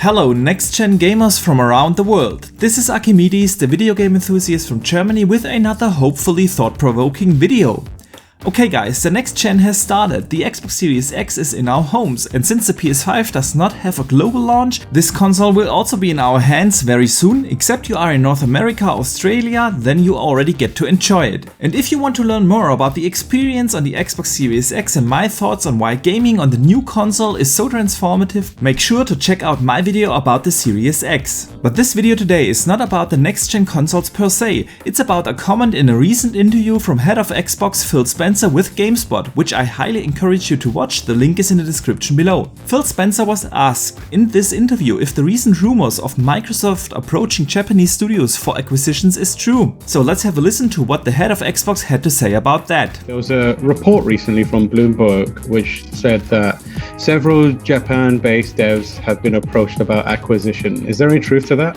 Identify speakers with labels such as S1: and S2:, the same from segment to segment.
S1: Hello next-gen gamers from around the world. This is Archimedes, the video game enthusiast from Germany, with another hopefully thought-provoking video. Okay guys, the next gen has started. The Xbox Series X is in our homes, and since the PS5 does not have a global launch, this console will also be in our hands very soon. Except you are in North America, Australia, then you already get to enjoy it. And if you want to learn more about the experience on the Xbox Series X and my thoughts on why gaming on the new console is so transformative, make sure to check out my video about the Series X. But this video today is not about the next gen consoles per se, it's about a comment in a recent interview from head of Xbox Phil Spencer with Gamespot, which I highly encourage you to watch. The link is in the description below. Phil Spencer was asked in this interview if the recent rumors of Microsoft approaching Japanese studios for acquisitions is true. So let's have a listen to what the head of Xbox had to say about that.
S2: There was a report recently from Bloomberg which said that several Japan-based devs have been approached about acquisition. Is there any truth to that?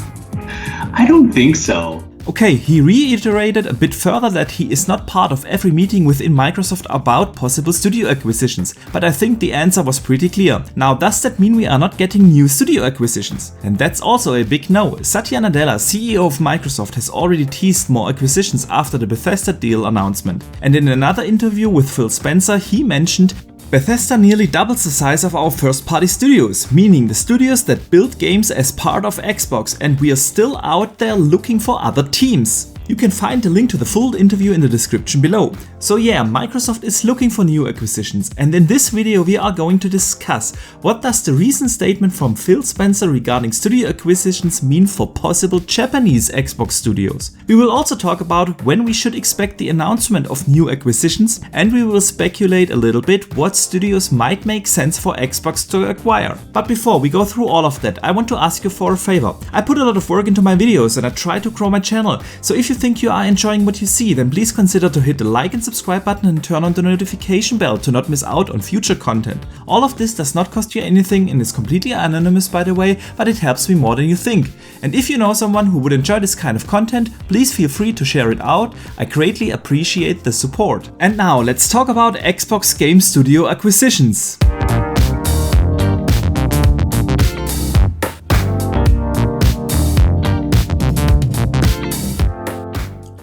S3: I don't think so.
S1: Okay, he reiterated a bit further that he is not part of every meeting within Microsoft about possible studio acquisitions, but I think the answer was pretty clear. Now, does that mean we are not getting new studio acquisitions? And that's also a big no. Satya Nadella, CEO of Microsoft, has already teased more acquisitions after the Bethesda deal announcement. And in another interview with Phil Spencer, he mentioned, Bethesda nearly doubles the size of our first-party studios, meaning the studios that build games as part of Xbox, and we are still out there looking for other teams. You can find the link to the full interview in the description below. So yeah, Microsoft is looking for new acquisitions, and in this video we are going to discuss what does the recent statement from Phil Spencer regarding studio acquisitions mean for possible Japanese Xbox studios. We will also talk about when we should expect the announcement of new acquisitions, and we will speculate a little bit what studios might make sense for Xbox to acquire. But before we go through all of that, I want to ask you for a favor. I put a lot of work into my videos and I try to grow my channel, so if you think you are enjoying what you see, then please consider to hit the like and subscribe button and turn on the notification bell to not miss out on future content. All of this does not cost you anything and is completely anonymous, by the way, but it helps me more than you think. And if you know someone who would enjoy this kind of content, please feel free to share it out. I greatly appreciate the support. And now let's talk about Xbox Game Studio acquisitions.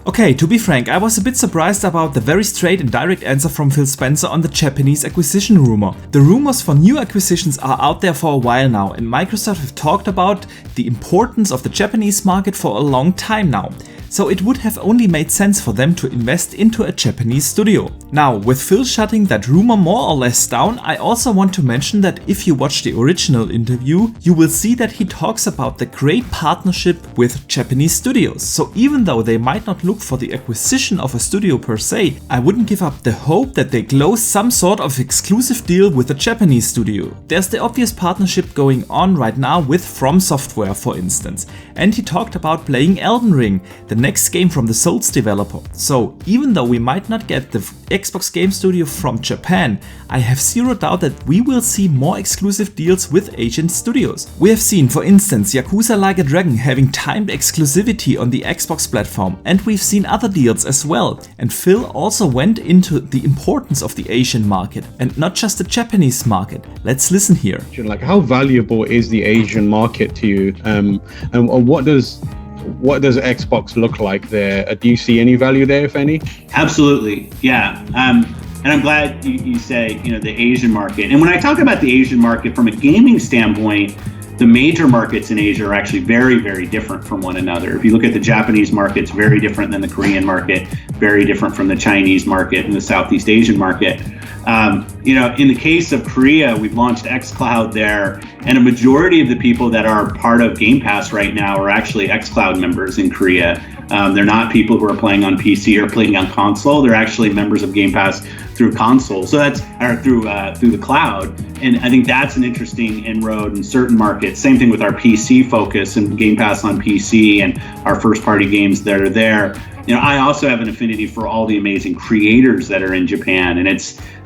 S1: Okay, to be frank, I was a bit surprised about the very straight and direct answer from Phil Spencer on the Japanese acquisition rumor. The rumors for new acquisitions are out there for a while now, and Microsoft have talked about the importance of the Japanese market for a long time now. So it would have only made sense for them to invest into a Japanese studio. Now, with Phil shutting that rumor more or less down, I also want to mention that if you watch the original interview, you will see that he talks about the great partnership with Japanese studios. So even though they might not look for the acquisition of a studio per se, I wouldn't give up the hope that they close some sort of exclusive deal with a Japanese studio. There's the obvious partnership going on right now with From Software, for instance. And he talked about playing Elden Ring, the next game from the Souls developer. So even though we might not get the Xbox Game Studio from Japan, I have zero doubt that we will see more exclusive deals with Asian studios. We have seen, for instance, Yakuza Like a Dragon having timed exclusivity on the Xbox platform, and we've seen other deals as well. And Phil also went into the importance of the Asian market and not just the Japanese market. Let's listen here.
S2: Like, how valuable is the Asian market to you, and what does Xbox look like there? Do you see any value there, if any?
S3: Absolutely, yeah. And I'm glad you say, the Asian market. And when I talk about the Asian market from a gaming standpoint, the major markets in Asia are actually very, very different from one another. If you look at the Japanese market, it's very different than the Korean market, very different from the Chinese market and the Southeast Asian market. In the case of Korea, we've launched xCloud there, and a majority of the people that are part of Game Pass right now are actually xCloud members in Korea. They're not people who are playing on PC or playing on console. They're actually members of Game Pass through console, through the cloud. And I think that's an interesting inroad in certain markets. Same thing with our PC focus and Game Pass on PC and our first-party games that are there. I also have an affinity for all the amazing creators that are in Japan, and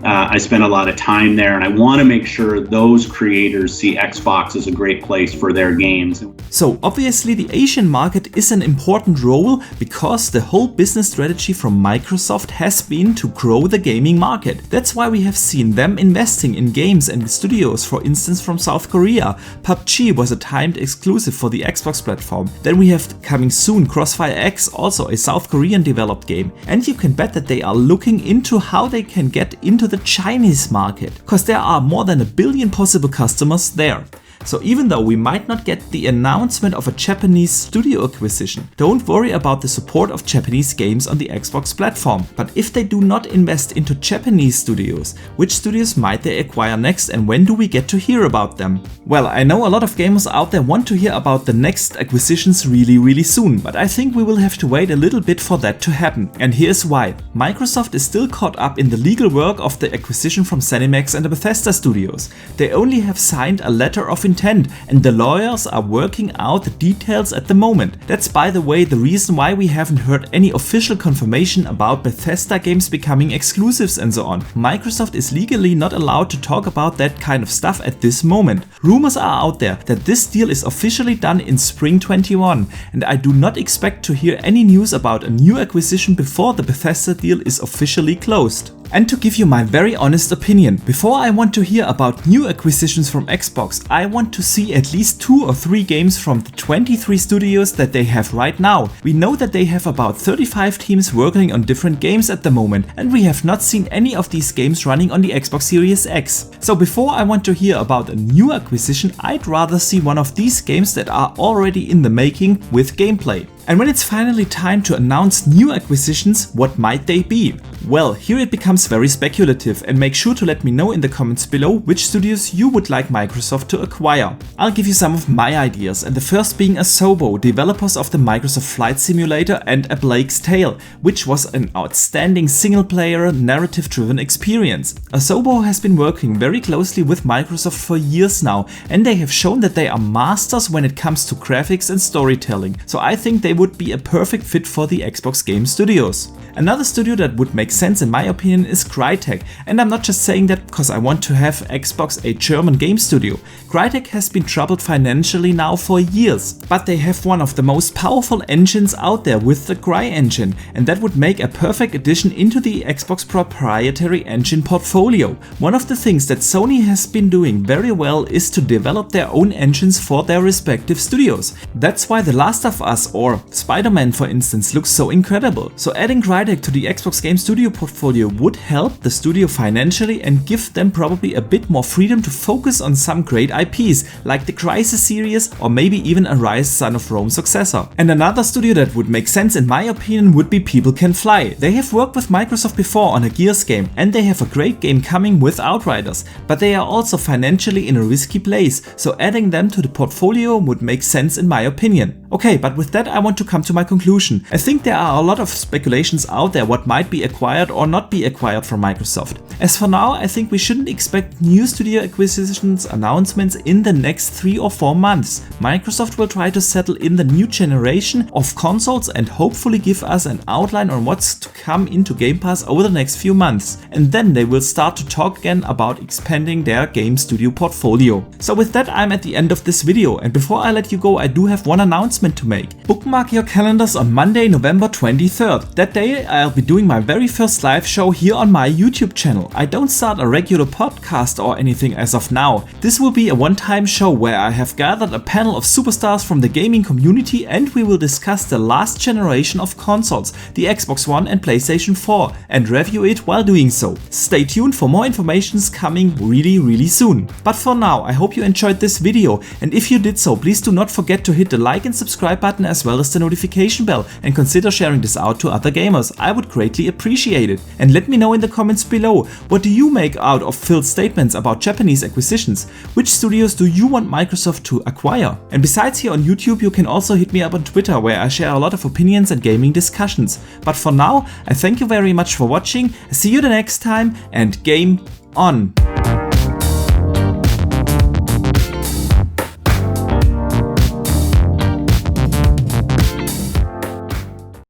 S3: I spend a lot of time there, and I want to make sure those creators see Xbox as a great place for their games.
S1: So obviously the Asian market is an important role because the whole business strategy from Microsoft has been to grow the gaming market. That's why we have seen them investing in games and studios, for instance from South Korea. PUBG was a timed exclusive for the Xbox platform. Then we have coming soon Crossfire X, also a South Korean developed game. And you can bet that they are looking into how they can get into the Chinese market, because there are more than 1 billion possible customers there. So even though we might not get the announcement of a Japanese studio acquisition, don't worry about the support of Japanese games on the Xbox platform. But if they do not invest into Japanese studios, which studios might they acquire next and when do we get to hear about them? Well, I know a lot of gamers out there want to hear about the next acquisitions really soon, but I think we will have to wait a little bit for that to happen. And here's why. Microsoft is still caught up in the legal work of the acquisition from ZeniMax and the Bethesda studios. They only have signed a letter of intent, and the lawyers are working out the details at the moment. That's, by the way, the reason why we haven't heard any official confirmation about Bethesda games becoming exclusives and so on. Microsoft is legally not allowed to talk about that kind of stuff at this moment. Rumors are out there that this deal is officially done in spring 21, and I do not expect to hear any news about a new acquisition before the Bethesda deal is officially closed. And to give you my very honest opinion, before I want to hear about new acquisitions from Xbox, I want to see at least 2 or 3 games from the 23 studios that they have right now. We know that they have about 35 teams working on different games at the moment, and we have not seen any of these games running on the Xbox Series X. So before I want to hear about a new acquisition, I'd rather see one of these games that are already in the making with gameplay. And when it's finally time to announce new acquisitions, what might they be? Well, here it becomes very speculative, and make sure to let me know in the comments below which studios you would like Microsoft to acquire. I'll give you some of my ideas, and the first being Asobo, developers of the Microsoft Flight Simulator and A Plague's Tale, which was an outstanding single-player narrative-driven experience. Asobo has been working very closely with Microsoft for years now, and they have shown that they are masters when it comes to graphics and storytelling, so I think they would be a perfect fit for the Xbox Game Studios. Another studio that would make sense in my opinion is Crytek, and I'm not just saying that because I want to have Xbox a German game studio. Crytek has been troubled financially now for years, but they have one of the most powerful engines out there with the Cry engine, and that would make a perfect addition into the Xbox proprietary engine portfolio. One of the things that Sony has been doing very well is to develop their own engines for their respective studios. That's why The Last of Us or Spider-Man for instance looks so incredible. So adding Crytek to the Xbox Game Studio portfolio would help the studio financially and give them probably a bit more freedom to focus on some great IPs like the Crysis series or maybe even a Rise Son of Rome successor. And another studio that would make sense in my opinion would be People Can Fly. They have worked with Microsoft before on a Gears game, and they have a great game coming with Outriders, but they are also financially in a risky place, so adding them to the portfolio would make sense in my opinion. Okay, but with that I want to come to my conclusion. I think there are a lot of speculations out there what might be acquired or not be acquired from Microsoft. As for now, I think we shouldn't expect new studio acquisitions announcements in the next 3 or 4 months. Microsoft will try to settle in the new generation of consoles and hopefully give us an outline on what's to come into Game Pass over the next few months. And then they will start to talk again about expanding their game studio portfolio. So with that, I'm at the end of this video, and before I let you go, I do have one announcement to make. Bookmark your calendars on Monday, November 23rd. That day I'll be doing my very first live show here on my YouTube channel. I don't start a regular podcast or anything as of now. This will be a one-time show where I have gathered a panel of superstars from the gaming community, and we will discuss the last generation of consoles, the Xbox One and PlayStation 4, and review it while doing so. Stay tuned for more informations coming really soon. But for now, I hope you enjoyed this video, and if you did so, please do not forget to hit the like and subscribe button as well as the notification bell, and consider sharing this out to other gamers. I would greatly appreciate it. And let me know in the comments below, what do you make out of Phil's statements about Japanese acquisitions? Which studios do you want Microsoft to acquire? And besides here on YouTube, you can also hit me up on Twitter, where I share a lot of opinions and gaming discussions. But for now, I thank you very much for watching, see you the next time, and game on!